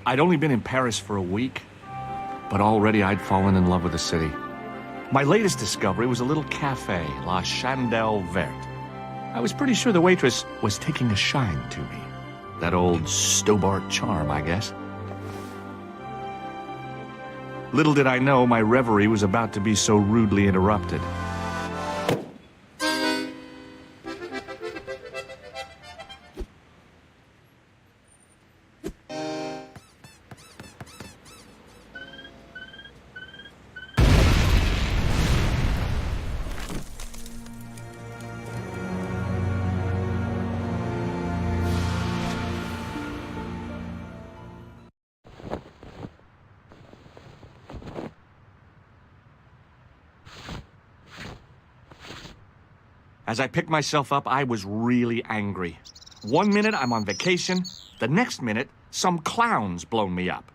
I'd only been in Paris for a week, but already I'd fallen in love with the city. My latest discovery was a little cafe, La Chandelle Verte. I was pretty sure the waitress was taking a shine to me. That old Stobbart charm, I guess. Little did I know my reverie was about to be so rudely interrupted. As I picked myself up, I was really angry. One minute I'm on vacation, the next minute some clown's blown me up.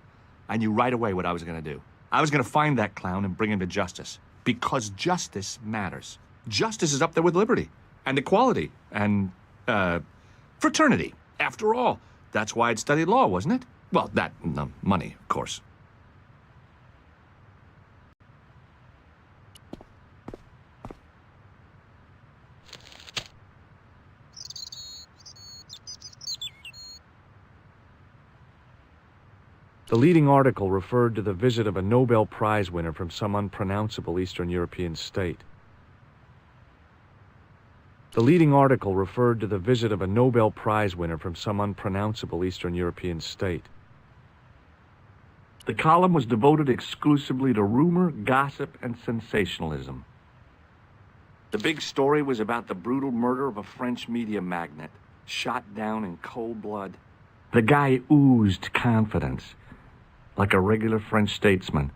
I knew right away what I was gonna do. I was gonna find that clown and bring him to justice. Because justice matters. Justice is up there with liberty, and equality, and, fraternity. After all, that's why I'd studied law, wasn't it? Well, that and the money, of course. The leading article referred to the visit of a Nobel Prize winner from some unpronounceable Eastern European state. The leading article referred to the visit of a Nobel Prize winner from some unpronounceable Eastern European state. The column was devoted exclusively to rumor, gossip, and sensationalism. The big story was about the brutal murder of a French media magnate, shot down in cold blood. The guy oozed confidence, like a regular French statesman.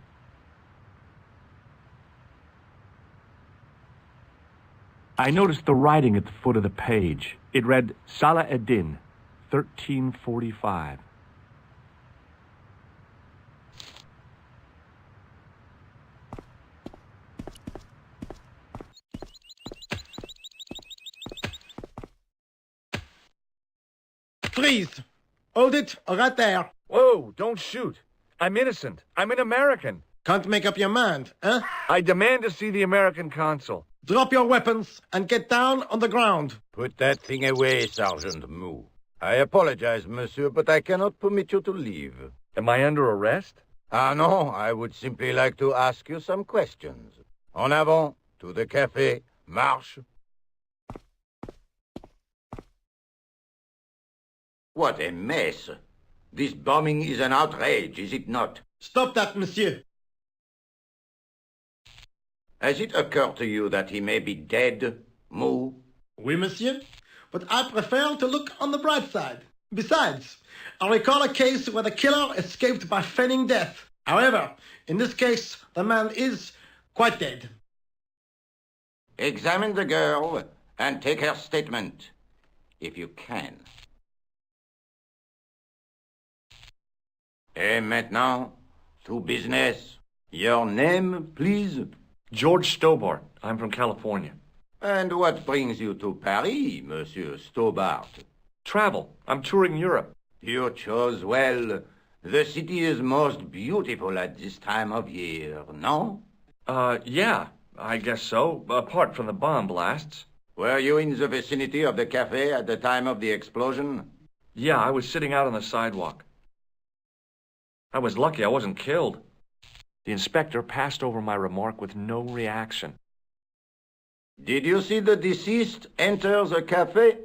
I noticed the writing at the foot of the page. It read, Salah ad-Din, 1345. Freeze! Hold it, right there. Whoa, don't shoot. I'm innocent. I'm an American. Can't make up your mind, eh? I demand to see the American consul. Drop your weapons and get down on the ground. Put that thing away, Sergeant Mou. I apologize, monsieur, but I cannot permit you to leave. Am I under arrest? Ah, no, I would simply like to ask you some questions. En avant, to the café, marche. What a mess. This bombing is an outrage, is it not? Stop that, monsieur. Has it occurred to you that he may be dead, Mou? Oui, monsieur. But I prefer to look on the bright side. Besides, I recall a case where the killer escaped by feigning death. However, in this case, the man is quite dead. Examine the girl and take her statement, if you can. Et maintenant, to business. Your name, please? George Stobbart. I'm from California. And what brings you to Paris, Monsieur Stobbart? Travel. I'm touring Europe. You chose well. The city is most beautiful at this time of year, no? Yeah, I guess so, apart from the bomb blasts. Were you in the vicinity of the cafe at the time of the explosion? Yeah, I was sitting out on the sidewalk. I was lucky I wasn't killed. The inspector passed over my remark with no reaction. Did you see the deceased enter the cafe?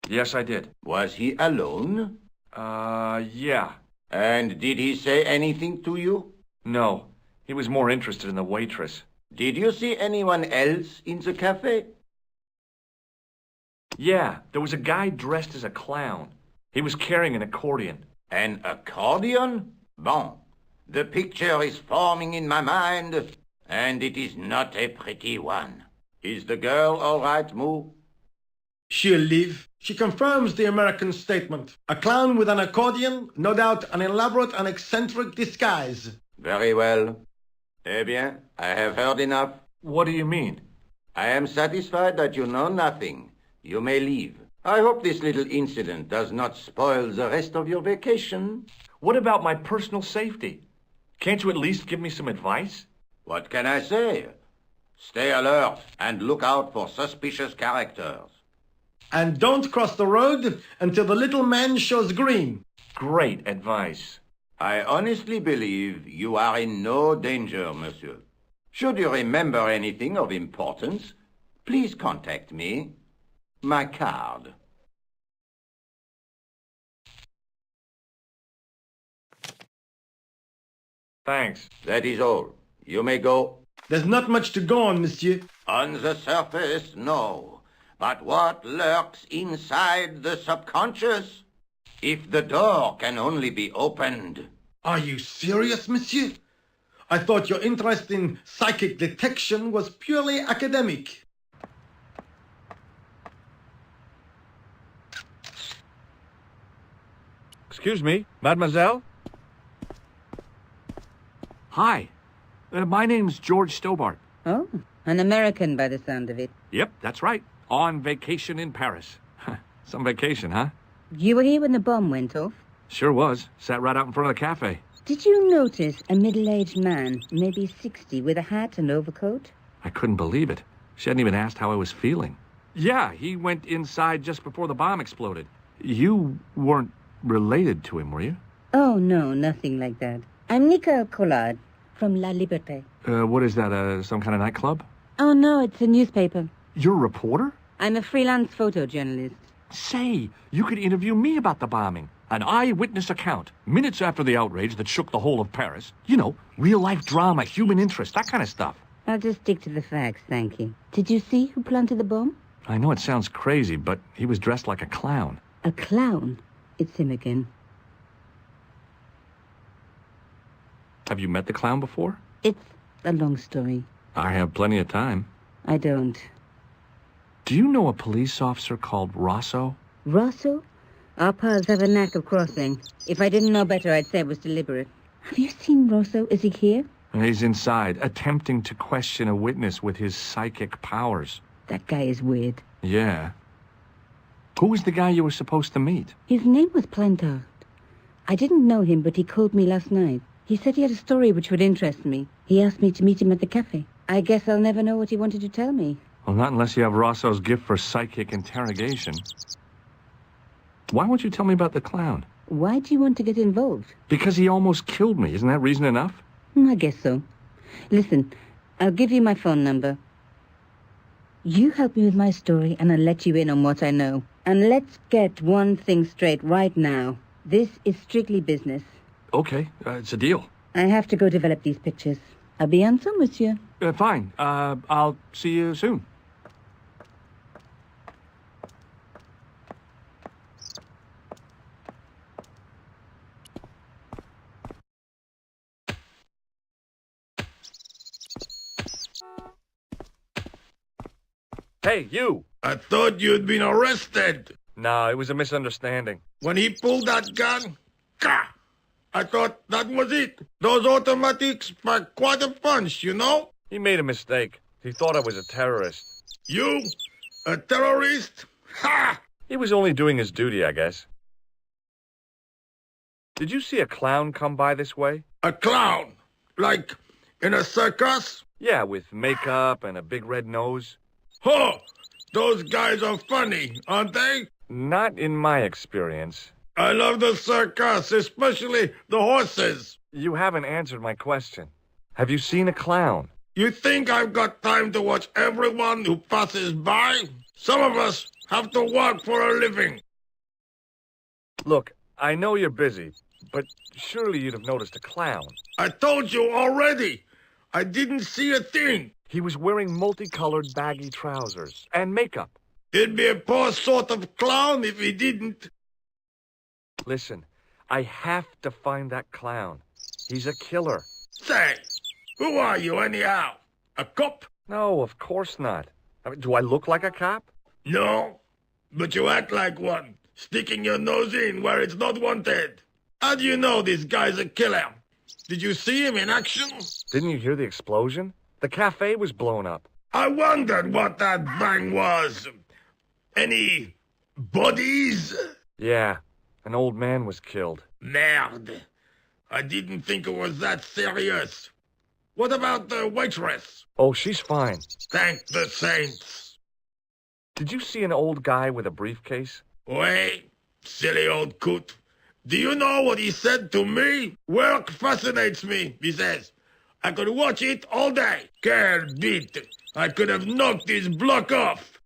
Yes, I did. Was he alone? Yeah. And did he say anything to you? No, he was more interested in the waitress. Did you see anyone else in the cafe? Yeah, there was a guy dressed as a clown. He was carrying an accordion. An accordion? Bon. The picture is forming in my mind, and it is not a pretty one. Is the girl all right, Mou? She'll live. She confirms the American statement. A clown with an accordion, no doubt an elaborate and eccentric disguise. Very well. Eh bien, I have heard enough. What do you mean? I am satisfied that you know nothing. You may leave. I hope this little incident does not spoil the rest of your vacation. What about my personal safety? Can't you at least give me some advice? What can I say? Stay alert and look out for suspicious characters. And don't cross the road until the little man shows green. Great advice. I honestly believe you are in no danger, monsieur. Should you remember anything of importance, please contact me. My card. Thanks. That is all. You may go. There's not much to go on, monsieur. On the surface, no. But what lurks inside the subconscious? If the door can only be opened. Are you serious, monsieur? I thought your interest in psychic detection was purely academic. Excuse me, mademoiselle? Hi. My name's George Stobbart. Oh, an American by the sound of it. Yep, that's right. On vacation in Paris. Some vacation, huh? You were here when the bomb went off? Sure was. Sat right out in front of the cafe. Did you notice a middle-aged man, maybe 60, with a hat and overcoat? I couldn't believe it. She hadn't even asked how I was feeling. Yeah, he went inside just before the bomb exploded. You weren't related to him, were you? Oh, no, nothing like that. I'm Nico Collard, from La Liberté. What is that, some kind of nightclub? Oh, no, it's a newspaper. You're a reporter? I'm a freelance photojournalist. Say, you could interview me about the bombing. An eyewitness account, minutes after the outrage that shook the whole of Paris. You know, real-life drama, human interest, that kind of stuff. I'll just stick to the facts, thank you. Did you see who planted the bomb? I know it sounds crazy, but he was dressed like a clown. A clown? It's him again. Have you met the clown before? It's a long story. I have plenty of time. I don't. Do you know a police officer called Rosso? Rosso? Our paths have a knack of crossing. If I didn't know better, I'd say it was deliberate. Have you seen Rosso? Is he here? He's inside, attempting to question a witness with his psychic powers. That guy is weird. Yeah. Who was the guy you were supposed to meet? His name was Plantard. I didn't know him, but he called me last night. He said he had a story which would interest me. He asked me to meet him at the cafe. I guess I'll never know what he wanted to tell me. Well, not unless you have Rosso's gift for psychic interrogation. Why won't you tell me about the clown? Why do you want to get involved? Because he almost killed me. Isn't that reason enough? I guess so. Listen, I'll give you my phone number. You help me with my story, and I'll let you in on what I know. And let's get one thing straight right now. This is strictly business. Okay, it's a deal. I have to go develop these pictures. À bientôt, monsieur. Fine. I'll see you soon. Hey, you! I thought you'd been arrested. No, it was a misunderstanding. When he pulled that gun, gah! I thought that was it. Those automatics pack quite a punch, you know? He made a mistake. He thought I was a terrorist. You? A terrorist? Ha! He was only doing his duty, I guess. Did you see a clown come by this way? A clown? Like in a circus? Yeah, with makeup and a big red nose. Huh! Those guys are funny, aren't they? Not in my experience. I love the circus, especially the horses. You haven't answered my question. Have you seen a clown? You think I've got time to watch everyone who passes by? Some of us have to work for a living. Look, I know you're busy, but surely you'd have noticed a clown. I told you already. I didn't see a thing. He was wearing multicolored baggy trousers and makeup. He'd be a poor sort of clown if he didn't. Listen, I have to find that clown. He's a killer. Say, who are you anyhow? A cop? No, of course not. I mean, do I look like a cop? No, but you act like one, sticking your nose in where it's not wanted. How do you know this guy's a killer? Did you see him in action? Didn't you hear the explosion? The cafe was blown up. I wondered what that bang was. Any Bodies? Yeah, an old man was killed. Merde. I didn't think it was that serious. What about the waitress? Oh, she's fine. Thank the saints. Did you see an old guy with a briefcase? Wait, silly old coot. Do you know what he said to me? Work fascinates me, he says. I could watch it all day. Quel bit. I could have knocked his block off.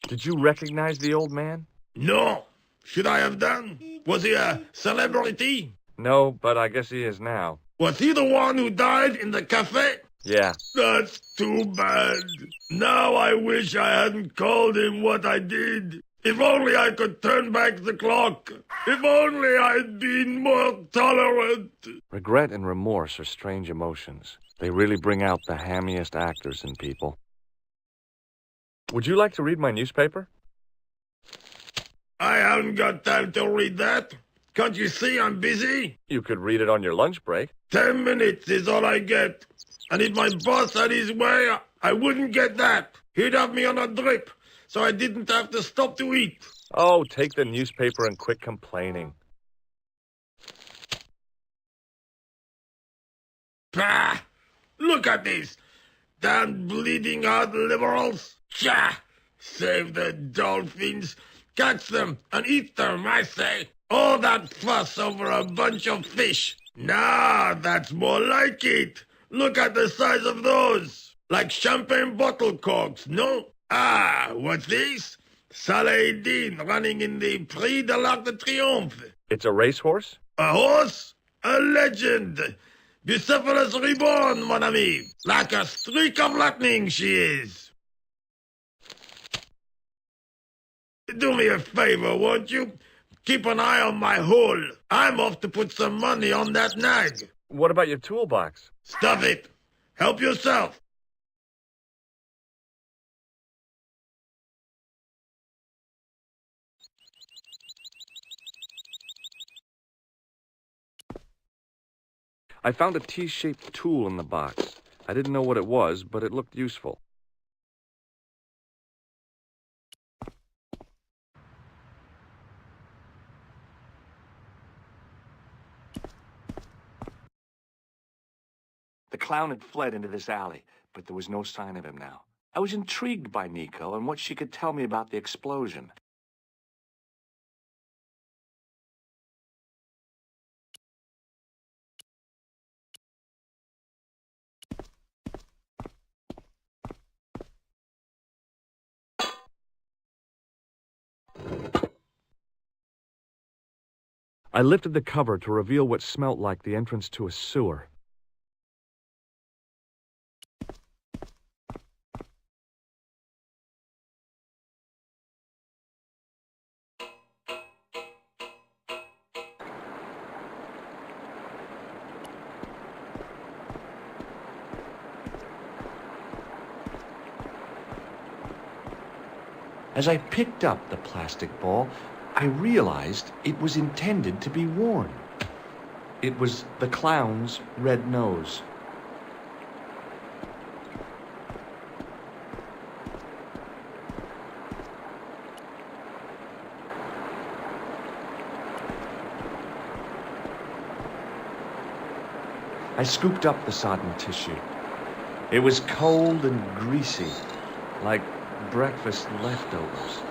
Did you recognize the old man? No. Should I have done? Was he a celebrity? No, but I guess he is now. Was he the one who died in the cafe? Yeah. That's too bad. Now I wish I hadn't called him what I did. If only I could turn back the clock. If only I'd been more tolerant. Regret and remorse are strange emotions. They really bring out the hammiest actors in people. Would you like to read my newspaper? I haven't got time to read that. Can't you see I'm busy? You could read it on your lunch break. 10 minutes is all I get. And if my boss had his way, I wouldn't get that. He'd have me on a drip, so I didn't have to stop to eat. Oh, take the newspaper and quit complaining. Pah! Look at this. Damn bleeding heart liberals. Tcha! Save the dolphins. Catch them and eat them, I say. All that fuss over a bunch of fish. Nah, that's more like it. Look at the size of those. Like champagne bottle corks, no? Ah, what's this? Saladin running in the Prix de l'Arc de Triomphe. It's a racehorse? A horse? A legend. Bucephalus reborn, mon ami. Like a streak of lightning she is. Do me a favor, won't you? Keep an eye on my hole. I'm off to put some money on that nag. What about your toolbox? Stuff it. Help yourself. I found a T-shaped tool in the box. I didn't know what it was, but it looked useful. The clown had fled into this alley, but there was no sign of him now. I was intrigued by Nico and what she could tell me about the explosion. I lifted the cover to reveal what smelt like the entrance to a sewer. As I picked up the plastic ball, I realized it was intended to be worn. It was the clown's red nose. I scooped up the sodden tissue. It was cold and greasy, like breakfast leftovers.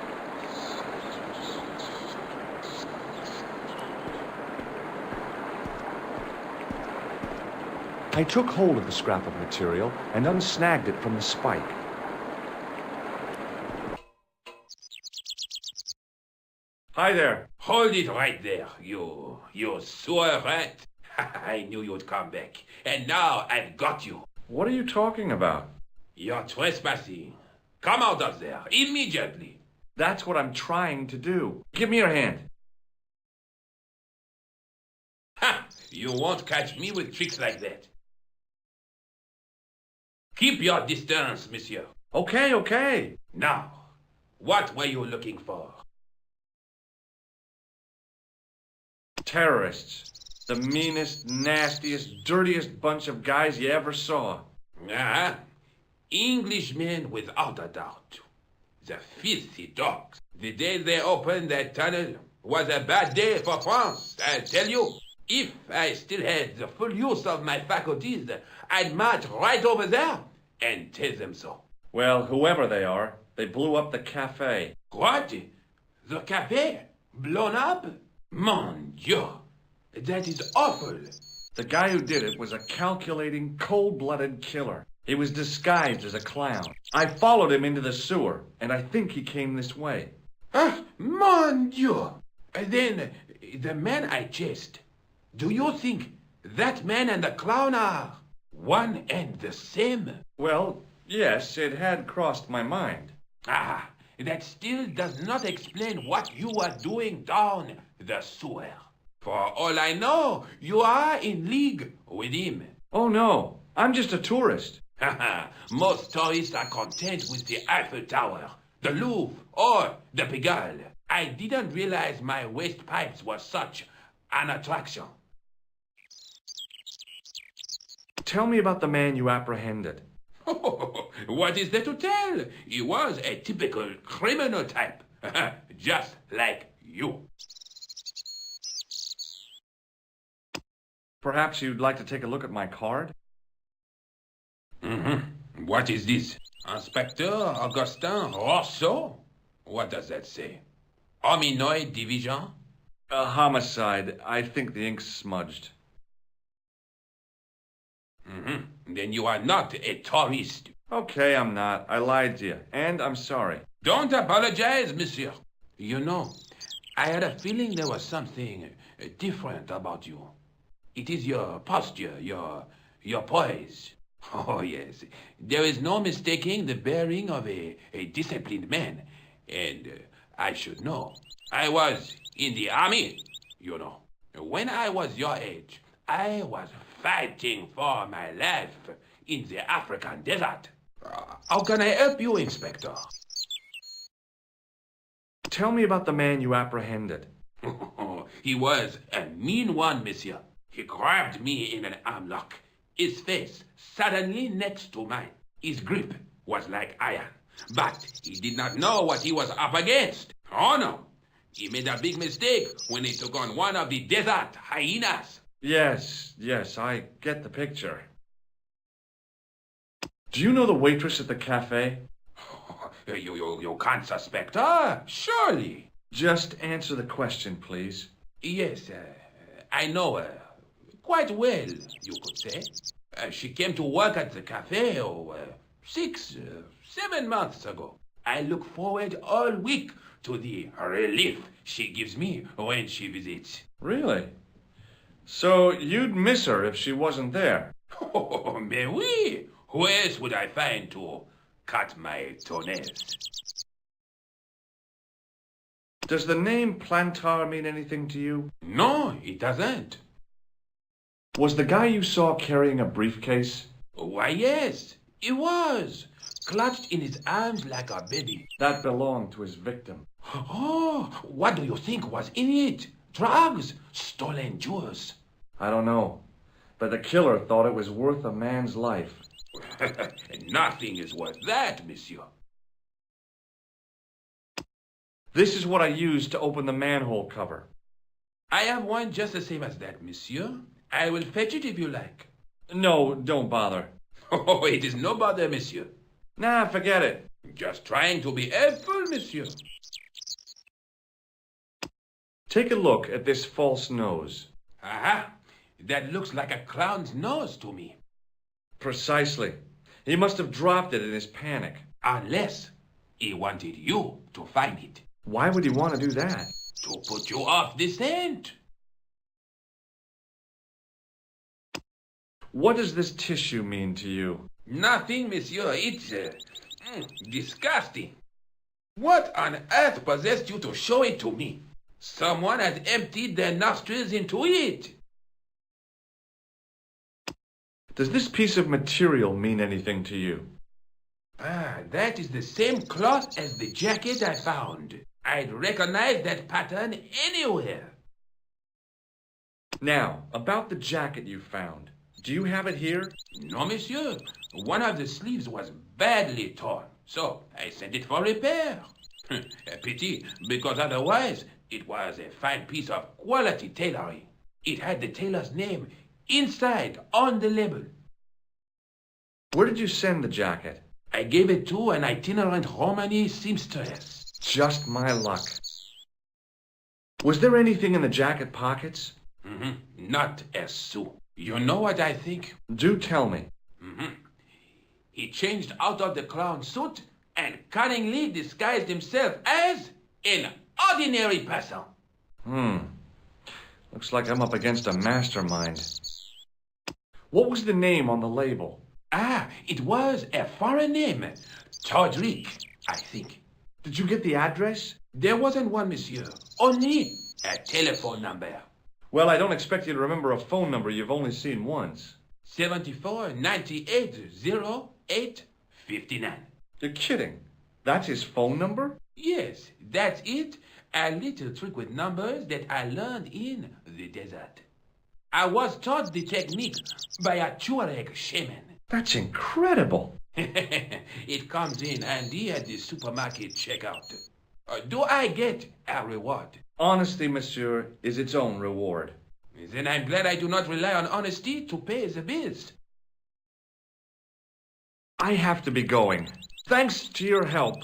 I took hold of the scrap of material and unsnagged it from the spike. Hi there. Hold it right there, you sewer rat. I knew you'd come back. And now I've got you. What are you talking about? You're trespassing. Come out of there, immediately. That's what I'm trying to do. Give me your hand. Ha! You won't catch me with tricks like that. Keep your distance, monsieur. Okay, okay. Now, what were you looking for? Terrorists. The meanest, nastiest, dirtiest bunch of guys you ever saw. Ah, Englishmen without a doubt. The filthy dogs. The day they opened that tunnel was a bad day for France, I tell you. If I still had the full use of my faculties, I'd march right over there and tell them so. Well, whoever they are, they blew up the cafe. What? The cafe? Blown up? Mon Dieu! That is awful. The guy who did it was a calculating, cold-blooded killer. He was disguised as a clown. I followed him into the sewer, and I think he came this way. Ah, mon Dieu! Then, the man I chased, do you think that man and the clown are one and the same? Well, yes, it had crossed my mind. Ah, that still does not explain what you are doing down the sewer. For all I know, you are in league with him. Oh, no, I'm just a tourist. Most tourists are content with the Eiffel Tower, the Louvre, or the Pigalle. I didn't realize my waste pipes were such an attraction. Tell me about the man you apprehended. What is there to tell? He was a typical criminal type, just like you. Perhaps you'd like to take a look at my card? What is this? Inspector Augustin Rousseau? What does that say? Hominoid division? A homicide. I think the ink's smudged. Then you are not a tourist. Okay, I'm not. I lied to you, and I'm sorry. Don't apologize, monsieur. You know, I had a feeling there was something different about you. It is your posture, your poise. Oh, yes. There is no mistaking the bearing of a disciplined man. And I should know. I was in the army, you know. When I was your age, I was fighting for my life in the African desert. How can I help you, Inspector? Tell me about the man you apprehended. He was a mean one, monsieur. He grabbed me in an armlock, his face suddenly next to mine. His grip was like iron, but he did not know what he was up against. Oh no, he made a big mistake when he took on one of the desert hyenas. Yes, I get the picture. Do you know the waitress at the cafe? You can't suspect her, surely. Just answer the question, please. Yes, I know her. Quite well, you could say. She came to work at the cafe 7 months ago. I look forward all week to the relief she gives me when she visits. Really? So you'd miss her if she wasn't there? Oh, mais oui. Who else would I find to cut my toenails? Does the name Plantar mean anything to you? No, it doesn't. Was the guy you saw carrying a briefcase? Why, yes, he was. Clutched in his arms like a baby. That belonged to his victim. Oh, what do you think was in it? Drugs? Stolen jewels? I don't know. But the killer thought it was worth a man's life. Nothing is worth that, monsieur. This is what I used to open the manhole cover. I have one just the same as that, monsieur. I will fetch it if you like. No, don't bother. Oh, it is no bother, monsieur. Nah, forget it. Just trying to be helpful, monsieur. Take a look at this false nose. Aha! That looks like a clown's nose to me. Precisely. He must have dropped it in his panic. Unless he wanted you to find it. Why would he want to do that? To put you off the scent. What does this tissue mean to you? Nothing, monsieur. It's disgusting. What on earth possessed you to show it to me? Someone has emptied their nostrils into it. Does this piece of material mean anything to you? That is the same cloth as the jacket I found. I'd recognize that pattern anywhere. Now, about the jacket you found. Do you have it here? No, monsieur. One of the sleeves was badly torn, so I sent it for repair. A pity, because otherwise it was a fine piece of quality tailoring. It had the tailor's name inside on the label. Where did you send the jacket? I gave it to an itinerant Romany seamstress. Just my luck. Was there anything in the jacket pockets? Not a sou. You know what I think? Do tell me. He changed out of the clown suit and cunningly disguised himself as an ordinary person. Looks like I'm up against a mastermind. What was the name on the label? It was a foreign name. Todrick, I think. Did you get the address? There wasn't one, monsieur. Only a telephone number. Well, I don't expect you to remember a phone number you've only seen once. 74 98 08 59. You're kidding. That's his phone number? Yes, that's it. A little trick with numbers that I learned in the desert. I was taught the technique by a Tuareg shaman. That's incredible. It comes in handy at the supermarket checkout. Do I get a reward? Honesty, monsieur, is its own reward. Then I'm glad I do not rely on honesty to pay the bills. I have to be going. Thanks to your help,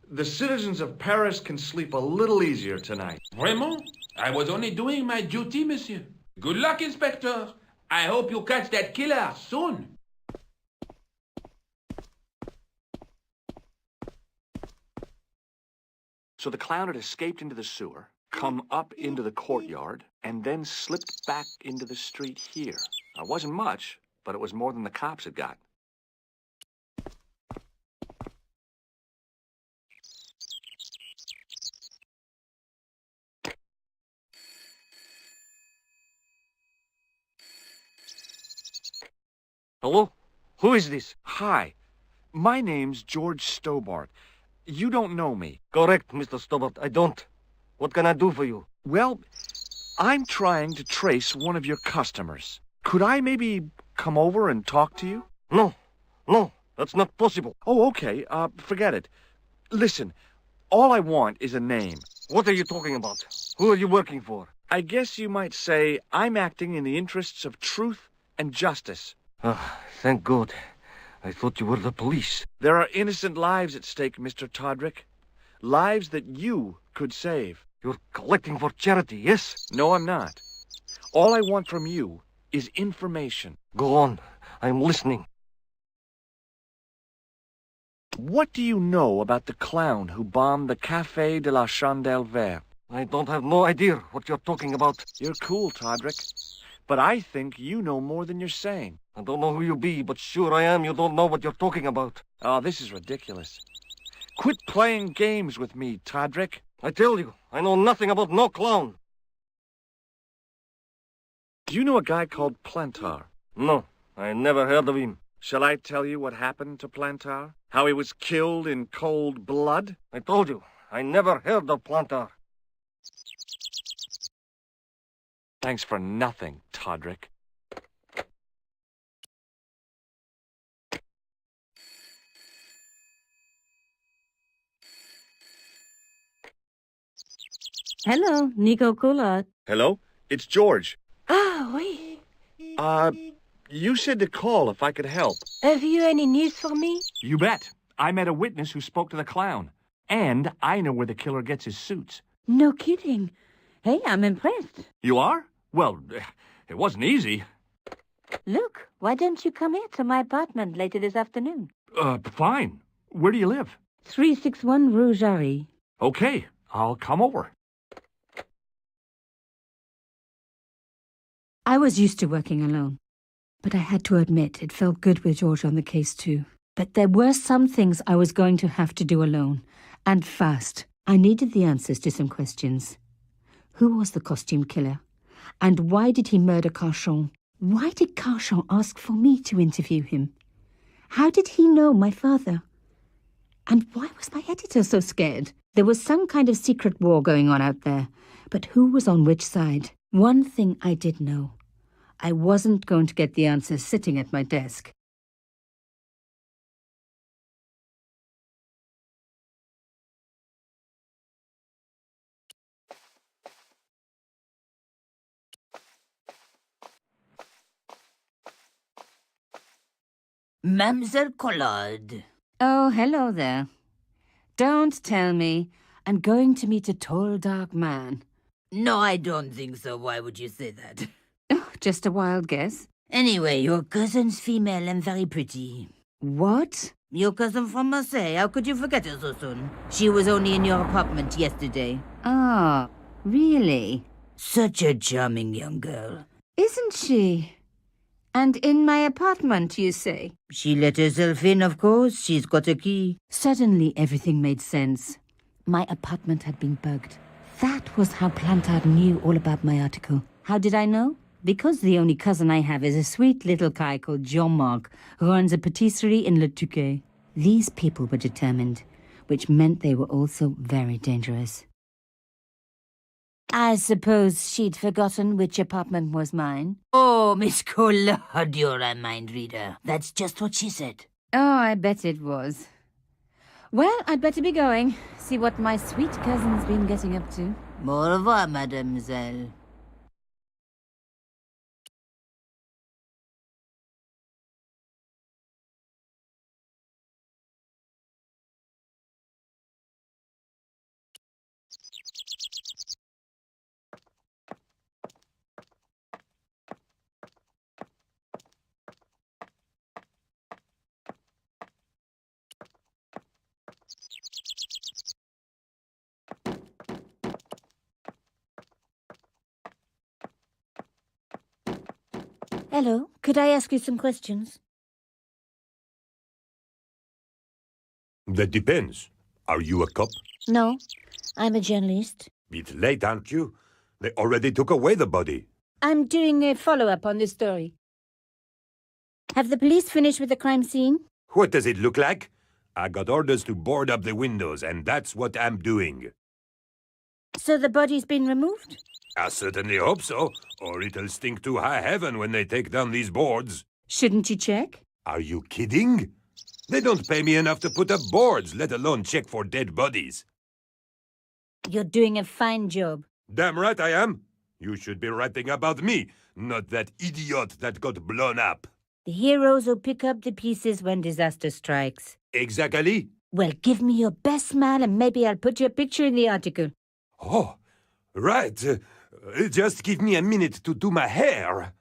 the citizens of Paris can sleep a little easier tonight. Vraiment? I was only doing my duty, monsieur. Good luck, Inspector. I hope you catch that killer soon. So the clown had escaped into the sewer, come up into the courtyard, and then slipped back into the street here. It wasn't much, but it was more than the cops had got. Hello? Who is this? Hi, my name's George Stobbart. You don't know me. Correct, Mr. Stobbart. I don't. What can I do for you? Well, I'm trying to trace one of your customers. Could I maybe come over and talk to you? No, that's not possible. Oh, okay. Forget it. Listen, all I want is a name. What are you talking about? Who are you working for? I guess you might say I'm acting in the interests of truth and justice. Thank God. I thought you were the police. There are innocent lives at stake, Mr. Todrick. Lives that you could save. You're collecting for charity, yes? No, I'm not. All I want from you is information. Go on. I'm listening. What do you know about the clown who bombed the Café de la Chandelle Verte? I don't have no idea what you're talking about. You're cool, Todrick. But I think you know more than you're saying. I don't know who you be, but sure I am you don't know what you're talking about. Oh, this is ridiculous. Quit playing games with me, Todrick. I tell you, I know nothing about no clown. Do you know a guy called Plantar? No, I never heard of him. Shall I tell you what happened to Plantar? How he was killed in cold blood? I told you, I never heard of Plantar. Thanks for nothing, Todrick. Hello, Nico Collard. Hello? It's George. Ah, oui. You said to call if I could help. Have you any news for me? You bet. I met a witness who spoke to the clown. And I know where the killer gets his suits. No kidding. Hey, I'm impressed. You are? Well, it wasn't easy. Look, why don't you come here to my apartment later this afternoon? Fine. Where do you live? 361 Rue Jarry. Okay, I'll come over. I was used to working alone, but I had to admit it felt good with George on the case too. But there were some things I was going to have to do alone, and fast. I needed the answers to some questions. Who was the costume killer? And why did he murder Carchon? Why did Carchon ask for me to interview him? How did he know my father? And why was my editor so scared? There was some kind of secret war going on out there, but who was on which side? One thing I did know. I wasn't going to get the answers sitting at my desk. Mademoiselle Collard. Oh, hello there. Don't tell me. I'm going to meet a tall, dark man. No, I don't think so. Why would you say that? Oh, just a wild guess. Anyway, your cousin's female and very pretty. What? Your cousin from Marseille. How could you forget her so soon? She was only in your apartment yesterday. Ah, really? Such a charming young girl. Isn't she? And in my apartment, you say? She let herself in, of course. She's got a key. Suddenly, everything made sense. My apartment had been bugged. That was how Plantard knew all about my article. How did I know? Because the only cousin I have is a sweet little guy called Jean-Marc, who runs a patisserie in Le Touquet. These people were determined, which meant they were also very dangerous. I suppose she'd forgotten which apartment was mine. Oh, Miss Collard, you're a mind reader. That's just what she said. Oh, I bet it was. Well, I'd better be going. See what my sweet cousin's been getting up to. Au revoir, mademoiselle. Hello, could I ask you some questions? That depends. Are you a cop? No, I'm a journalist. Bit late, aren't you? They already took away the body. I'm doing a follow-up on this story. Have the police finished with the crime scene? What does it look like? I got orders to board up the windows, and that's what I'm doing. So the body's been removed? I certainly hope so, or it'll stink to high heaven when they take down these boards. Shouldn't you check? Are you kidding? They don't pay me enough to put up boards, let alone check for dead bodies. You're doing a fine job. Damn right I am. You should be writing about me, not that idiot that got blown up. The heroes who pick up the pieces when disaster strikes. Exactly. Well, give me your best smile and maybe I'll put your picture in the article. Oh, right. Just give me a minute to do my hair.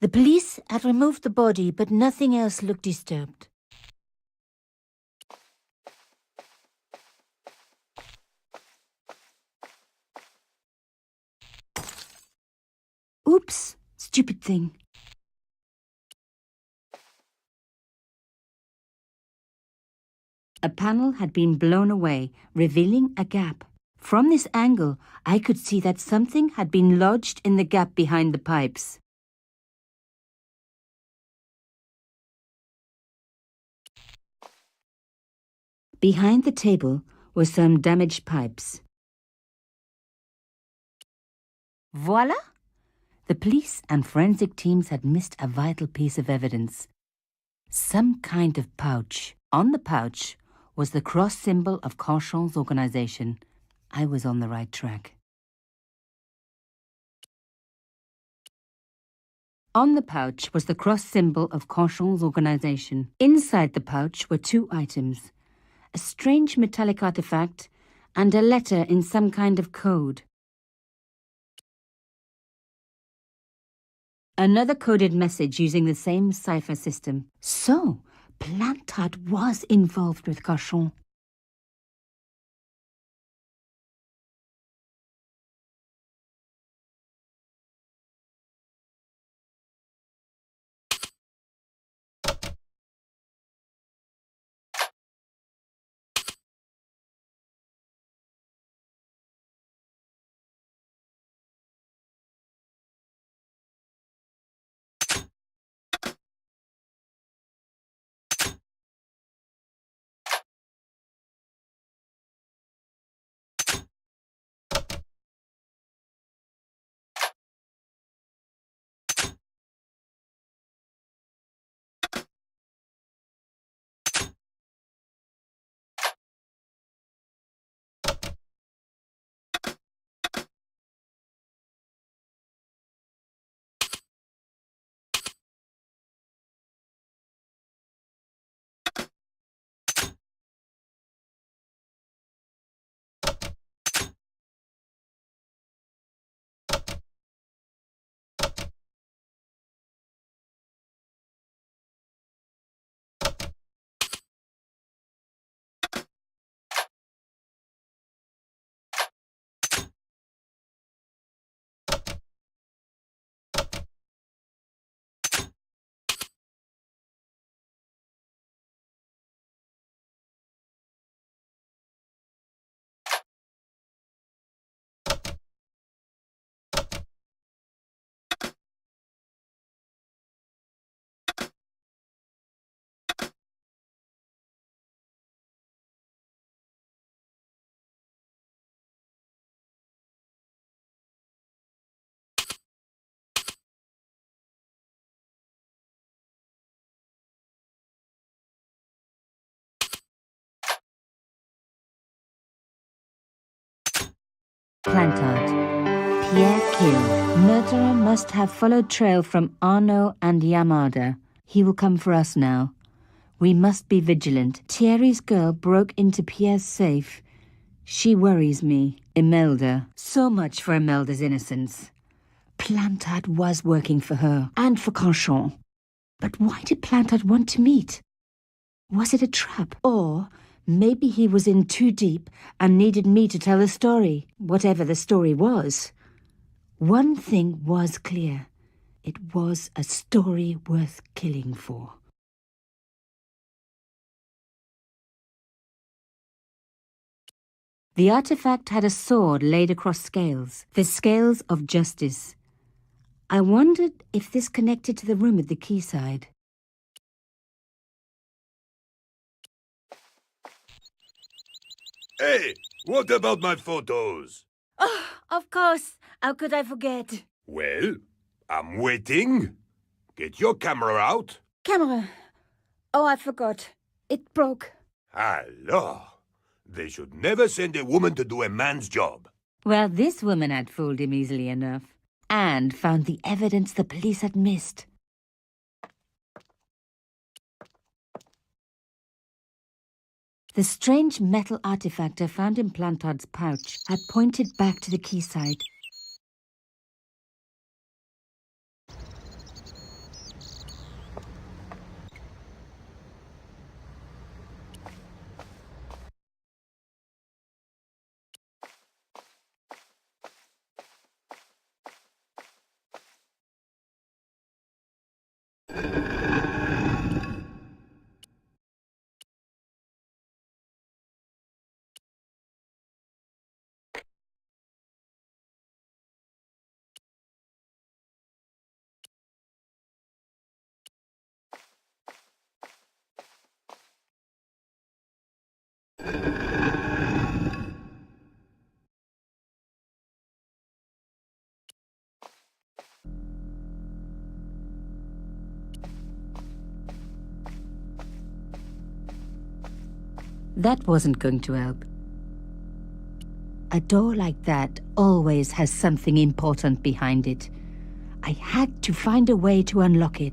The police had removed the body, but nothing else looked disturbed. Oops, stupid thing. A panel had been blown away, revealing a gap. From this angle, I could see that something had been lodged in the gap behind the pipes. Behind the table were some damaged pipes. Voila! The police and forensic teams had missed a vital piece of evidence. Some kind of pouch. On the pouch was the cross symbol of Carchon's organization. I was on the right track. On the pouch was the cross symbol of Carchon's organization. Inside the pouch were two items: a strange metallic artifact and a letter in some kind of code. Another coded message using the same cipher system. So, Plantard was involved with Carchon. Plantard. Pierre killed. Murderer must have followed trail from Arnaud and Yamada. He will come for us now. We must be vigilant. Thierry's girl broke into Pierre's safe. She worries me. Imelda. So much for Imelda's innocence. Plantard was working for her, and for Carchon. But why did Plantard want to meet? Was it a trap? Or maybe he was in too deep and needed me to tell the story, whatever the story was. One thing was clear. It was a story worth killing for. The artifact had a sword laid across scales, the scales of justice. I wondered if this connected to the room at the quayside. Hey, what about my photos? Oh, of course. How could I forget? Well, I'm waiting. Get your camera out. Camera. Oh, I forgot. It broke. Alors, they should never send a woman to do a man's job. Well, this woman had fooled him easily enough, and found the evidence the police had missed. The strange metal artifact I found in Plantard's pouch had pointed back to the quayside. That wasn't going to help. A door like that always has something important behind it. I had to find a way to unlock it.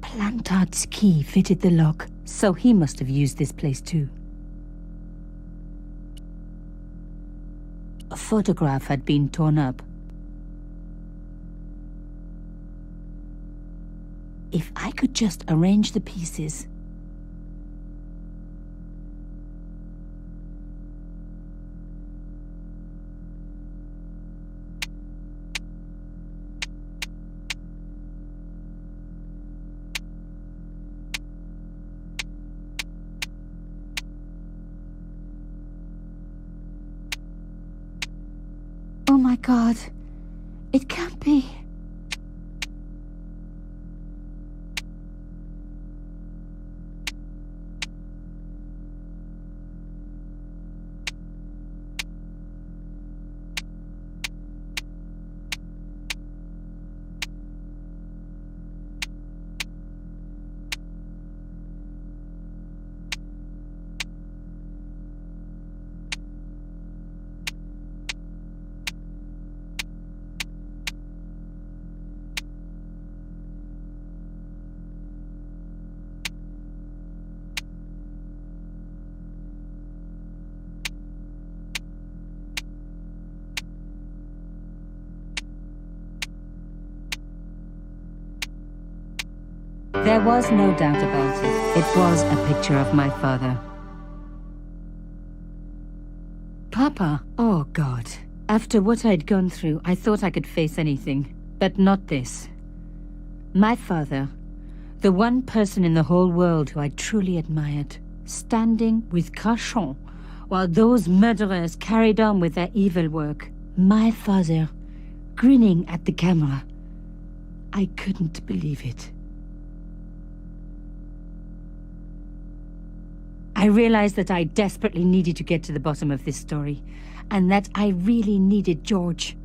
Plantard's key fitted the lock, so he must have used this place too. A photograph had been torn up. If I could just arrange the pieces. Oh my God, it can't be. There was no doubt about it. It was a picture of my father. Papa, oh God. After what I'd gone through, I thought I could face anything. But not this. My father, the one person in the whole world who I truly admired, standing with Carchon while those murderers carried on with their evil work. My father, grinning at the camera. I couldn't believe it. I realized that I desperately needed to get to the bottom of this story, and that I really needed George.